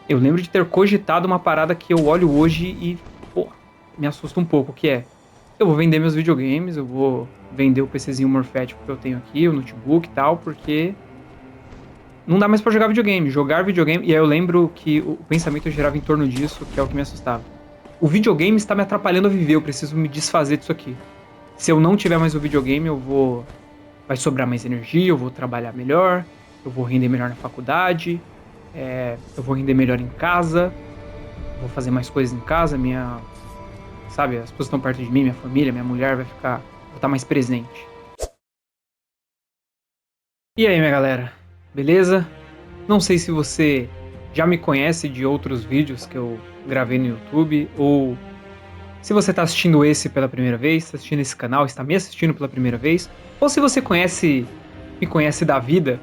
Eu lembro de ter cogitado uma parada que eu olho hoje e, pô, me assusta um pouco, que é... Eu vou vender meus videogames, eu vou vender o PCzinho morfético que eu tenho aqui, o notebook e tal, porque não dá mais pra jogar videogame. Jogar videogame... E aí eu lembro que o pensamento girava em torno disso, que é o que me assustava. O videogame está me atrapalhando a viver, eu preciso me desfazer disso aqui. Se eu não tiver mais o videogame, eu vou... Vai sobrar mais energia, eu vou trabalhar melhor, eu vou render melhor na faculdade, eu vou render melhor em casa, vou fazer mais coisas em casa, sabe, as pessoas estão perto de mim, minha família, minha mulher vou estar mais presente. E aí, minha galera, beleza? Não sei se você já me conhece de outros vídeos que eu gravei no YouTube, ou se você está assistindo esse pela primeira vez, está assistindo esse canal, está me assistindo pela primeira vez, ou se você me conhece da vida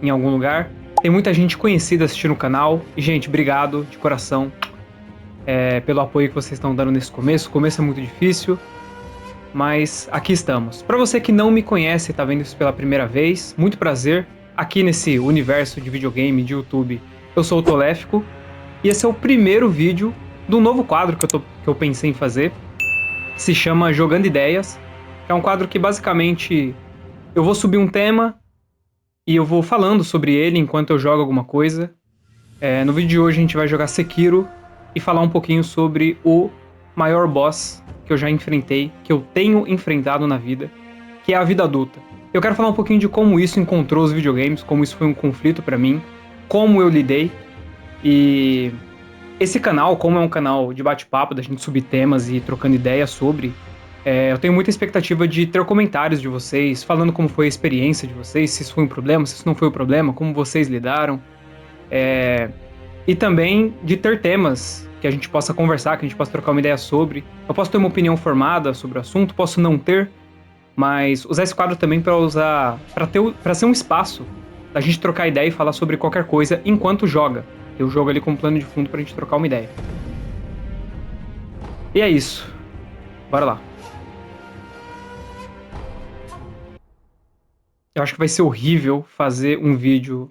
em algum lugar. Tem muita gente conhecida assistindo o canal, e gente, obrigado de coração pelo apoio que vocês estão dando nesse começo. O começo é muito difícil, mas aqui estamos. Para você que não me conhece e tá vendo isso pela primeira vez, muito prazer. Aqui nesse universo de videogame, de YouTube, eu sou o Toléfico, e esse é o primeiro vídeo do novo quadro que eu pensei em fazer, que se chama Jogando Ideias, que é um quadro que basicamente eu vou subir um tema e eu vou falando sobre ele enquanto eu jogo alguma coisa. No vídeo de hoje a gente vai jogar Sekiro e falar um pouquinho sobre o maior boss que eu já enfrentei, que eu tenho enfrentado na vida, que é a vida adulta. Eu quero falar um pouquinho de como isso encontrou os videogames, como isso foi um conflito pra mim, como eu lidei. E esse canal, como é um canal de bate-papo, da gente subir temas e trocando ideias sobre, eu tenho muita expectativa de ter comentários de vocês, falando como foi a experiência de vocês, se isso foi um problema, se isso não foi um problema, como vocês lidaram. E também de ter temas que a gente possa conversar, que a gente possa trocar uma ideia sobre. Eu posso ter uma opinião formada sobre o assunto, posso não ter, mas usar esse quadro também para ser um espaço da gente trocar ideia e falar sobre qualquer coisa enquanto joga. Eu jogo ali como plano de fundo pra gente trocar uma ideia. E é isso. Bora lá. Eu acho que vai ser horrível fazer um vídeo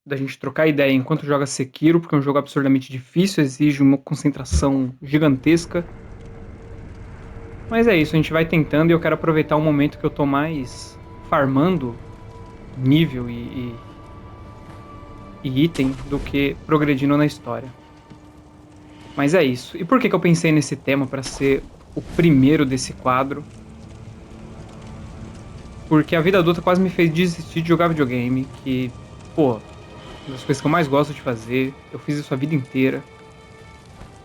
da gente trocar ideia enquanto joga Sekiro, porque é um jogo absurdamente difícil, exige uma concentração gigantesca. Mas é isso, a gente vai tentando e eu quero aproveitar o momento que eu tô mais farmando nível e item do que progredindo na história. Mas é isso. E por que eu pensei nesse tema para ser o primeiro desse quadro? Porque a vida adulta quase me fez desistir de jogar videogame, que, pô, uma das coisas que eu mais gosto de fazer. Eu fiz isso a vida inteira,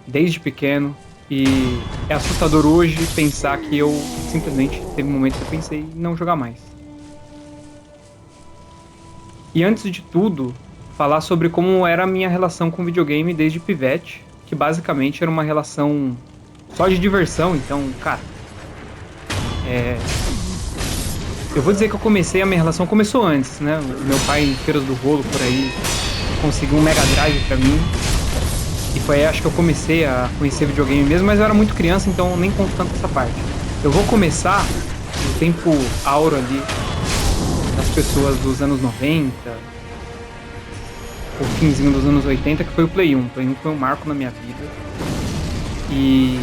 desde pequeno, e é assustador hoje pensar que eu simplesmente teve um momento que eu pensei em não jogar mais. E antes de tudo, falar sobre como era a minha relação com videogame desde pivete, que basicamente era uma relação só de diversão. Então, cara, eu vou dizer que a minha relação começou antes, né? O meu pai em feiras do rolo por aí conseguiu um Mega Drive pra mim. E foi aí, acho que eu comecei a conhecer videogame mesmo, mas eu era muito criança, então eu nem conto tanto essa parte. Eu vou começar no tempo áureo ali das pessoas dos anos 90, o finzinho dos anos 80, que foi o Play 1. O Play 1 foi um marco na minha vida. E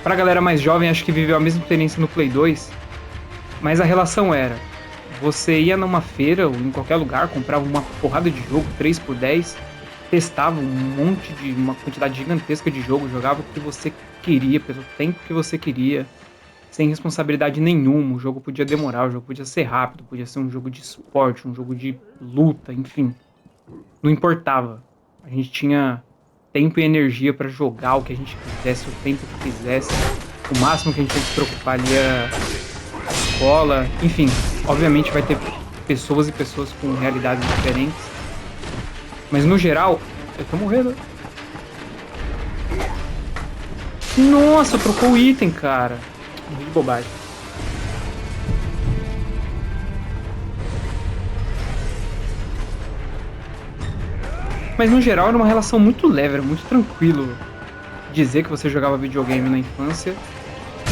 pra galera mais jovem, acho que viveu a mesma experiência no Play 2, mas a relação era: você ia numa feira ou em qualquer lugar, comprava uma porrada de jogo, 3 por 10, testava uma quantidade gigantesca de jogo, jogava o que você queria, pelo tempo que você queria, sem responsabilidade nenhuma. O jogo podia demorar, o jogo podia ser rápido, podia ser um jogo de esporte, um jogo de luta, enfim. Não importava. A gente tinha tempo e energia pra jogar o que a gente quisesse, o tempo que quisesse. O máximo que a gente tinha que se preocupar ali era a escola. Enfim, obviamente vai ter pessoas e pessoas com realidades diferentes. Mas no geral, eu tô morrendo. Nossa, trocou o item, cara. Que bobagem. Mas no geral era uma relação muito leve, era muito tranquilo dizer que você jogava videogame na infância,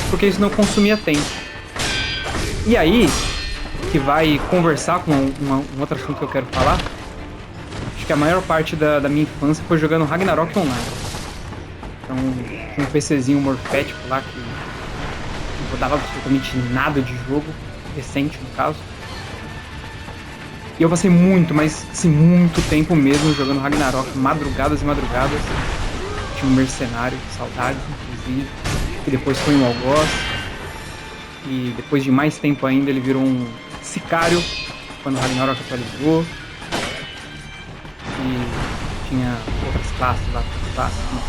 porque isso não consumia tempo. E aí, que vai conversar com um outro assunto que eu quero falar, acho que a maior parte da minha infância foi jogando Ragnarok Online. Então, tinha um PCzinho morfético lá que não rodava absolutamente nada de jogo, recente no caso. E eu passei muito, mas assim, muito tempo mesmo jogando Ragnarok, madrugadas e madrugadas. Tinha um mercenário, saudades, inclusive, que depois foi um algoz. E depois de mais tempo ainda ele virou um sicário, quando o Ragnarok atualizou. E tinha outras classes lá, outras classes, né?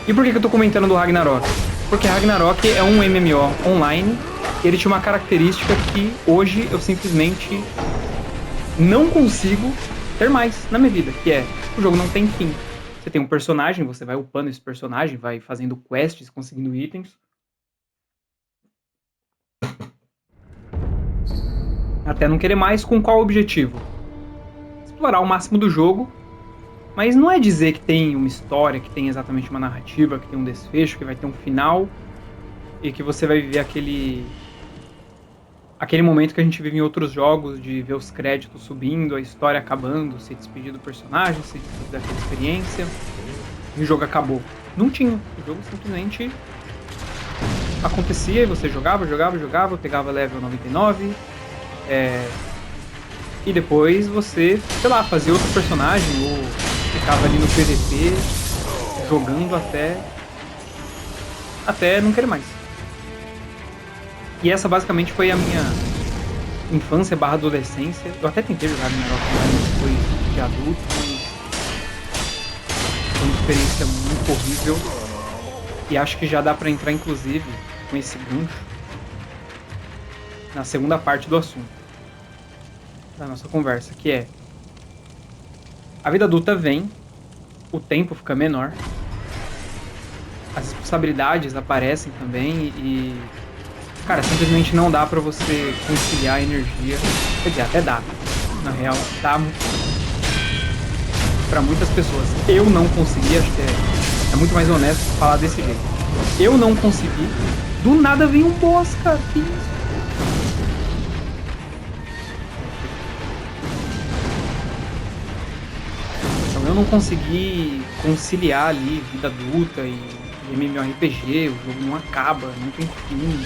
E por que eu tô comentando do Ragnarok? Porque Ragnarok é um MMO online. Ele tinha uma característica que hoje eu simplesmente não consigo ter mais na minha vida, que é, o jogo não tem fim. Você tem um personagem, você vai upando esse personagem, vai fazendo quests, conseguindo itens. Até não querer mais, com qual objetivo? Explorar o máximo do jogo, mas não é dizer que tem uma história, que tem exatamente uma narrativa, que tem um desfecho, que vai ter um final, e que você vai viver aquele momento que a gente vive em outros jogos, de ver os créditos subindo, a história acabando, se despedir do personagem, se despedir daquela experiência, e o jogo acabou. Não tinha. O jogo simplesmente acontecia e você jogava, pegava level 99, e depois você, sei lá, fazia outro personagem, ou ficava ali no PVP, jogando até não querer mais. E essa basicamente foi a minha infância / adolescência. Eu até tentei jogar Ragnarok depois de adulto, mas foi uma experiência muito horrível. E acho que já dá pra entrar, inclusive, com esse gancho na segunda parte do assunto da nossa conversa, que é: a vida adulta vem, o tempo fica menor, as responsabilidades aparecem também e, cara, simplesmente não dá pra você conciliar a energia. Quer dizer, até dá. Na real, dá pra muitas pessoas. Eu não consegui, acho que é muito mais honesto falar desse jeito. Eu não consegui. Do nada vem um boss, cara. Que isso? Então eu não consegui conciliar ali vida adulta e MMORPG. O jogo não acaba, não tem fim.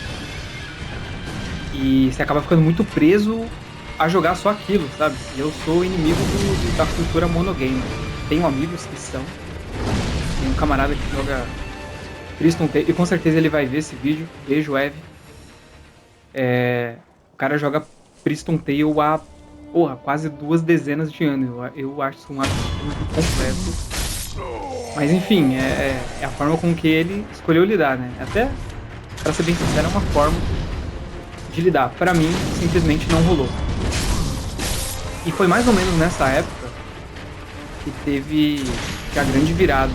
E você acaba ficando muito preso a jogar só aquilo, sabe? E eu sou inimigo da cultura monogame. Tenho amigos que são. Tem um camarada que joga Priston Tale, e com certeza ele vai ver esse vídeo. Beijo, Eve. O cara joga Priston Tale há, porra, quase 2 dezenas de anos. Eu acho isso um absurdo completo. Mas enfim, é a forma com que ele escolheu lidar, né? Até, pra ser bem sincero, é uma forma de lidar. Pra mim, simplesmente não rolou. E foi mais ou menos nessa época que teve a grande virada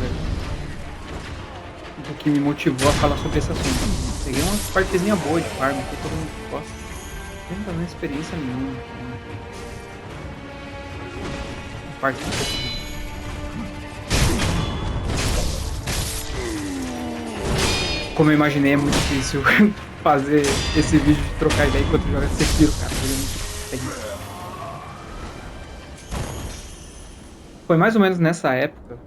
do que me motivou a falar sobre esse assunto. Peguei uma partezinha boa de farm que todo mundo gosta. Não tá dando experiência nenhuma. Uma parte um pouco. Como eu imaginei, é muito difícil fazer esse vídeo de trocar ideia enquanto joga Sekiro, cara. Foi mais ou menos nessa época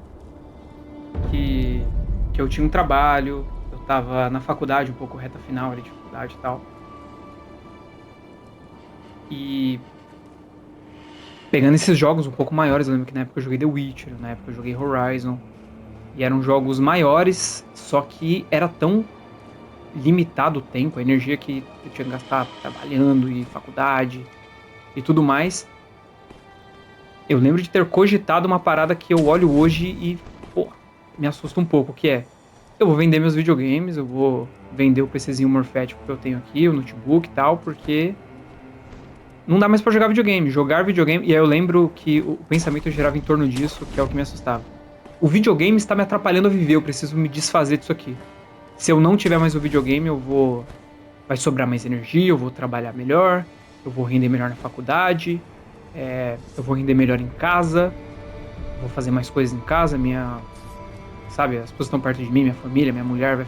que eu tinha um trabalho, eu tava na faculdade, um pouco reta final ali de faculdade e tal. E pegando esses jogos um pouco maiores, eu lembro que na época eu joguei The Witcher, na época eu joguei Horizon, e eram jogos maiores, só que era tão limitado o tempo, a energia que eu tinha que gastar trabalhando e faculdade e tudo mais. Eu lembro de ter cogitado uma parada que eu olho hoje e, pô, me assusta um pouco, que é: eu vou vender meus videogames, eu vou vender o PCzinho morfético que eu tenho aqui, o notebook e tal, porque não dá mais pra jogar videogame. Jogar videogame... E aí eu lembro que o pensamento girava em torno disso, que é o que me assustava. O videogame está me atrapalhando a viver, eu preciso me desfazer disso aqui. Se eu não tiver mais o videogame, vai sobrar mais energia, eu vou trabalhar melhor, eu vou render melhor na faculdade, eu vou render melhor em casa, vou fazer mais coisas em casa, sabe, as pessoas estão perto de mim, minha família, minha mulher vou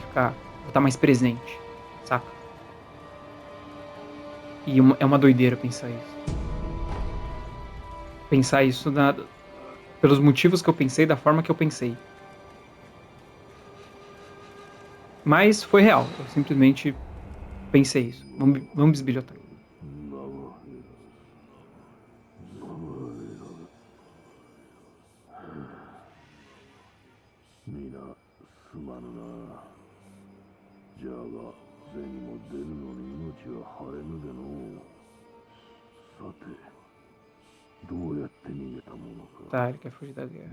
estar mais presente, saca? E é uma doideira pensar isso. pensar isso pelos motivos que eu pensei, da forma que eu pensei. Mas foi real, eu simplesmente pensei isso. Vamos bisbilhotar. Tá, ele quer fugir da guerra.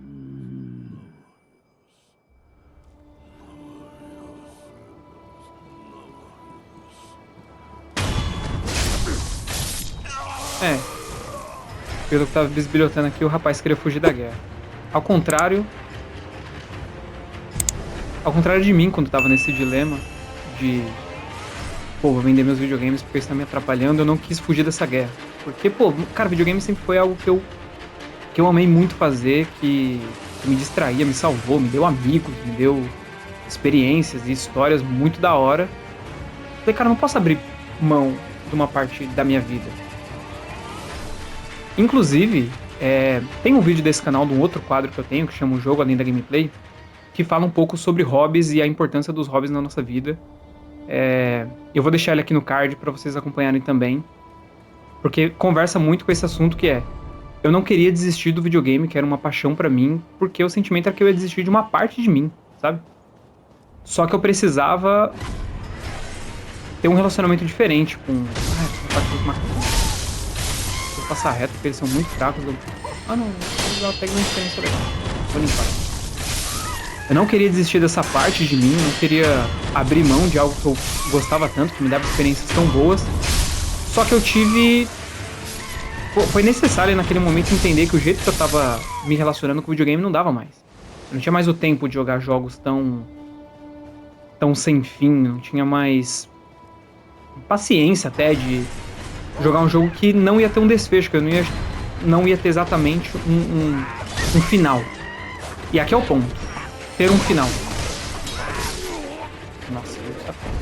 Pelo que tava bisbilhotando aqui, o rapaz queria fugir da guerra. Ao contrário de mim, quando tava nesse dilema de, pô, vou vender meus videogames porque isso tá me atrapalhando, eu não quis fugir dessa guerra. Porque, pô, cara, videogame sempre foi algo que eu amei muito fazer, que me distraía, me salvou, me deu amigos, me deu experiências e histórias muito da hora. Falei, cara, eu não posso abrir mão de uma parte da minha vida. Inclusive, tem um vídeo desse canal de um outro quadro que eu tenho, que chama O Jogo Além da Gameplay, que fala um pouco sobre hobbies e a importância dos hobbies na nossa vida. Eu vou deixar ele aqui no card para vocês acompanharem também, porque conversa muito com esse assunto que eu não queria desistir do videogame, que era uma paixão pra mim, porque o sentimento era que eu ia desistir de uma parte de mim, sabe? Só que eu precisava ter um relacionamento diferente com... Vou passar reto, porque eles são muito fracos. Não, eu pego uma experiência legal. Vou limpar. Eu não queria desistir dessa parte de mim, eu não queria abrir mão de algo que eu gostava tanto, que me dava experiências tão boas. Só que eu tive... Foi necessário naquele momento entender que o jeito que eu tava me relacionando com o videogame não dava mais. Eu não tinha mais o tempo de jogar jogos tão sem fim, não tinha mais paciência até de jogar um jogo que não ia ter um desfecho, que eu não ia ter exatamente um final. E aqui é o ponto. Ter um final. Nossa, Deus tá foda.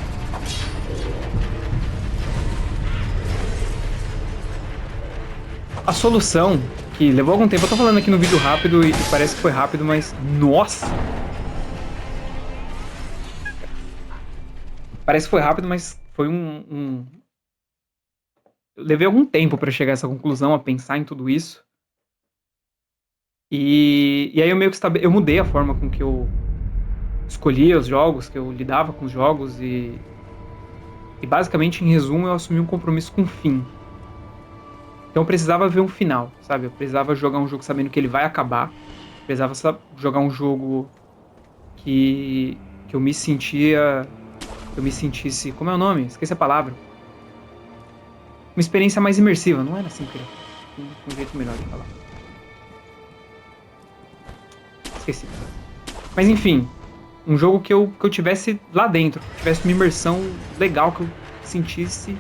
A solução, que levou algum tempo, eu tô falando aqui no vídeo rápido e parece que foi rápido, mas... Nossa! Parece que foi rápido, mas foi eu levei algum tempo pra chegar a essa conclusão, a pensar em tudo isso. E aí eu meio que eu mudei a forma com que eu escolhia os jogos, que eu lidava com os jogos e basicamente, em resumo, eu assumi um compromisso com o fim. Então eu precisava ver um final, sabe? Eu precisava jogar um jogo sabendo que ele vai acabar. Eu precisava jogar um jogo que eu me sentia... Que eu me sentisse... Como é o nome? Esqueci a palavra. Uma experiência mais imersiva. Não era assim que um jeito melhor de falar. Esqueci. Mas enfim, um jogo que eu tivesse lá dentro, que tivesse uma imersão legal, que eu sentisse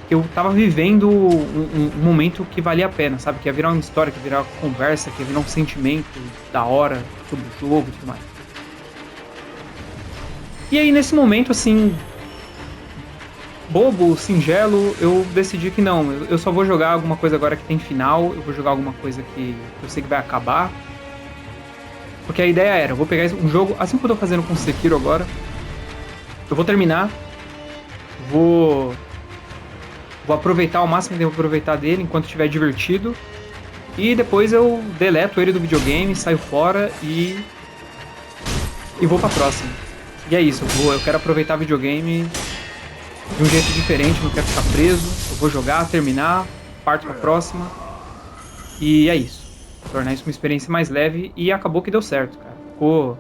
que eu tava vivendo um momento que valia a pena, sabe? Que ia virar uma história, que ia virar uma conversa, que ia virar um sentimento da hora sobre o jogo e tudo mais. E aí, nesse momento, assim, bobo, singelo, eu decidi que não, eu só vou jogar alguma coisa agora que tem final, eu vou jogar alguma coisa que eu sei que vai acabar. Porque a ideia era, eu vou pegar um jogo, assim como eu tô fazendo com o Sekiro agora, eu vou terminar, vou aproveitar o máximo que eu devo aproveitar dele enquanto estiver divertido, e depois eu deleto ele do videogame, saio fora e vou pra próxima. E é isso, eu quero aproveitar videogame de um jeito diferente, não quero ficar preso, eu vou jogar, terminar, parto pra próxima, e é isso. Tornar isso uma experiência mais leve, e acabou que deu certo, cara. Ficou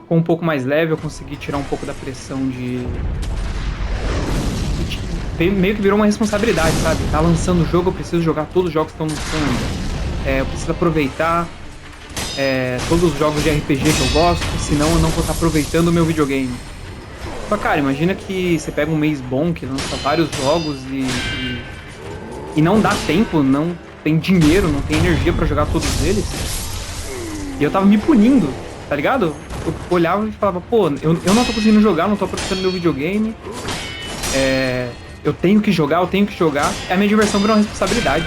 um pouco mais leve, eu consegui tirar um pouco da pressão de... Meio que virou uma responsabilidade, sabe? Tá lançando o jogo, eu preciso jogar todos os jogos que estão lançando. Eu preciso aproveitar todos os jogos de RPG que eu gosto, senão eu não vou estar aproveitando o meu videogame. Só, cara, imagina que você pega um mês bom, que lança vários jogos e não dá tempo, não tem dinheiro, não tem energia pra jogar todos eles. E eu tava me punindo, tá ligado? Eu olhava e falava, pô, eu não tô conseguindo jogar, não tô aproveitando meu videogame. eu tenho que jogar, a minha diversão virou uma responsabilidade.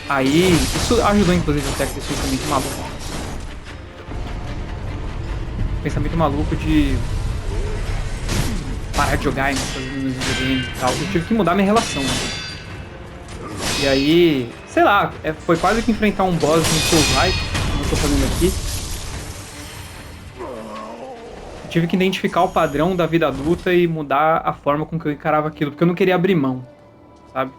Aí, isso ajudou inclusive até com esse pensamento maluco. Pensamento maluco de parar de jogar e não fazer meus videogames e tal. Eu tive que mudar minha relação. E aí, sei lá, foi quase que enfrentar um boss no Souls-like, como eu tô fazendo aqui. Eu tive que identificar o padrão da vida adulta e mudar a forma com que eu encarava aquilo, porque eu não queria abrir mão, sabe?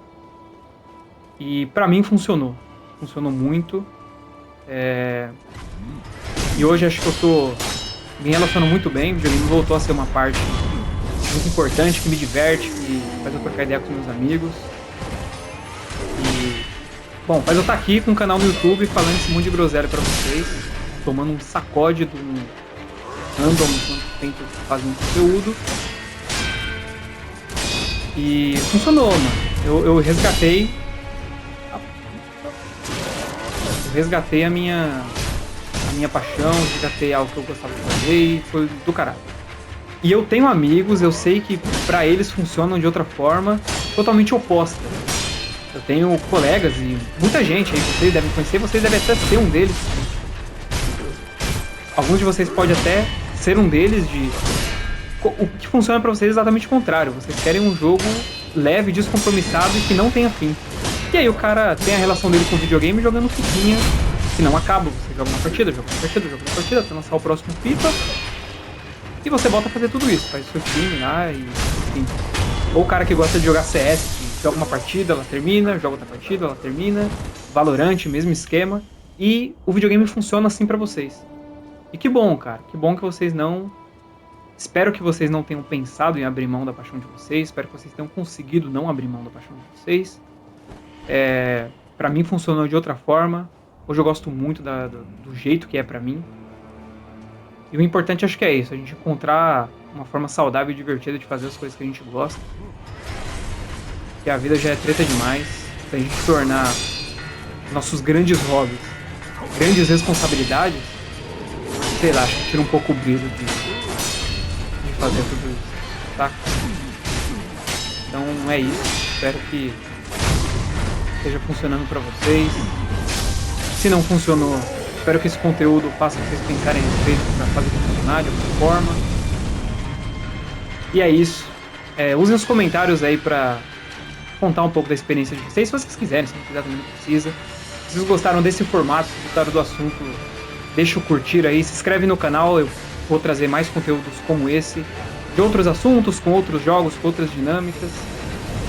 E pra mim funcionou. Funcionou muito. E hoje acho que eu tô me relacionando muito bem. O videogame voltou a ser uma parte muito importante, que me diverte, que faz eu trocar ideia com meus amigos. E, bom, faz eu estar aqui com um canal no YouTube falando esse monte de groselha pra vocês, tomando um sacode do random enquanto tento fazer um conteúdo. E funcionou, mano. Eu resgatei. Eu resgatei a minha paixão, resgatei algo que eu gostava de fazer e foi do caralho. E eu tenho amigos, eu sei que pra eles funcionam de outra forma, totalmente oposta. Eu tenho colegas e muita gente aí, vocês devem conhecer, vocês devem até ser um deles. Alguns de vocês podem até ser um deles de... O que funciona pra vocês é exatamente o contrário. Vocês querem um jogo leve, descompromissado e que não tenha fim. E aí o cara tem a relação dele com o videogame jogando fiquinha, que não acaba. Você joga uma partida, até lançar o próximo FIFA. E você volta a fazer tudo isso, faz o seu time lá e enfim. Ou o cara que gosta de jogar CS, que joga uma partida, ela termina, joga outra partida, ela termina. Valorant, mesmo esquema. E o videogame funciona assim pra vocês. E que bom, cara. Que bom que vocês não... Espero que vocês não tenham pensado em abrir mão da paixão de vocês. Espero que vocês tenham conseguido não abrir mão da paixão de vocês. Pra mim funcionou de outra forma. Hoje eu gosto muito do jeito que é pra mim. E o importante acho que é isso. A gente encontrar uma forma saudável e divertida de fazer as coisas que a gente gosta. Porque a vida já é treta demais. Pra gente tornar nossos grandes hobbies grandes responsabilidades, sei lá, acho que tira um pouco o brilho de fazer tudo isso, tá? Então é isso, espero que esteja funcionando pra vocês. Se não funcionou, espero que esse conteúdo faça vocês pensarem a respeito pra fazer funcionar de alguma forma. E é isso. Usem os comentários aí pra contar um pouco da experiência de vocês, se vocês quiserem, se não quiser também não precisa. Se vocês gostaram desse formato, se gostaram do assunto, deixa o curtir aí, se inscreve no canal, eu vou trazer mais conteúdos como esse, de outros assuntos, com outros jogos, com outras dinâmicas.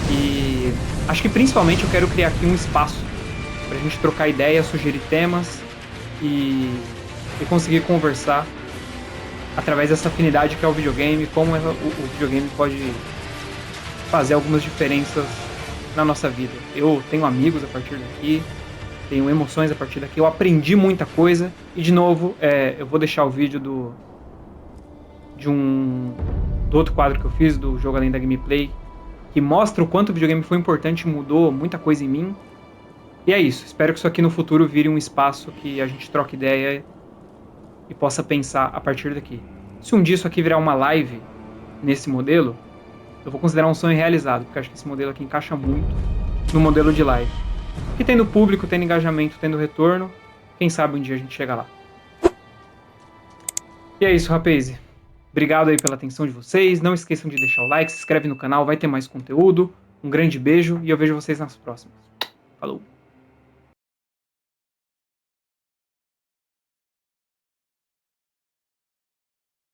E acho que principalmente eu quero criar aqui um espaço pra gente trocar ideias, sugerir temas e conseguir conversar através dessa afinidade que é o videogame, como o videogame pode fazer algumas diferenças na nossa vida. Eu tenho amigos a partir daqui, tenho emoções a partir daqui, eu aprendi muita coisa. E de novo, eu vou deixar o vídeo do outro quadro que eu fiz, do Jogo Além da Gameplay, que mostra o quanto o videogame foi importante e mudou muita coisa em mim. E é isso, espero que isso aqui no futuro vire um espaço que a gente troque ideia e possa pensar a partir daqui. Se um dia isso aqui virar uma live nesse modelo, eu vou considerar um sonho realizado, porque acho que esse modelo aqui encaixa muito no modelo de live. Que tendo público, tendo engajamento, tendo retorno, quem sabe um dia a gente chega lá. E é isso, rapaz. Obrigado aí pela atenção de vocês. Não esqueçam de deixar o like, se inscreve no canal, vai ter mais conteúdo. Um grande beijo e eu vejo vocês nas próximas. Falou!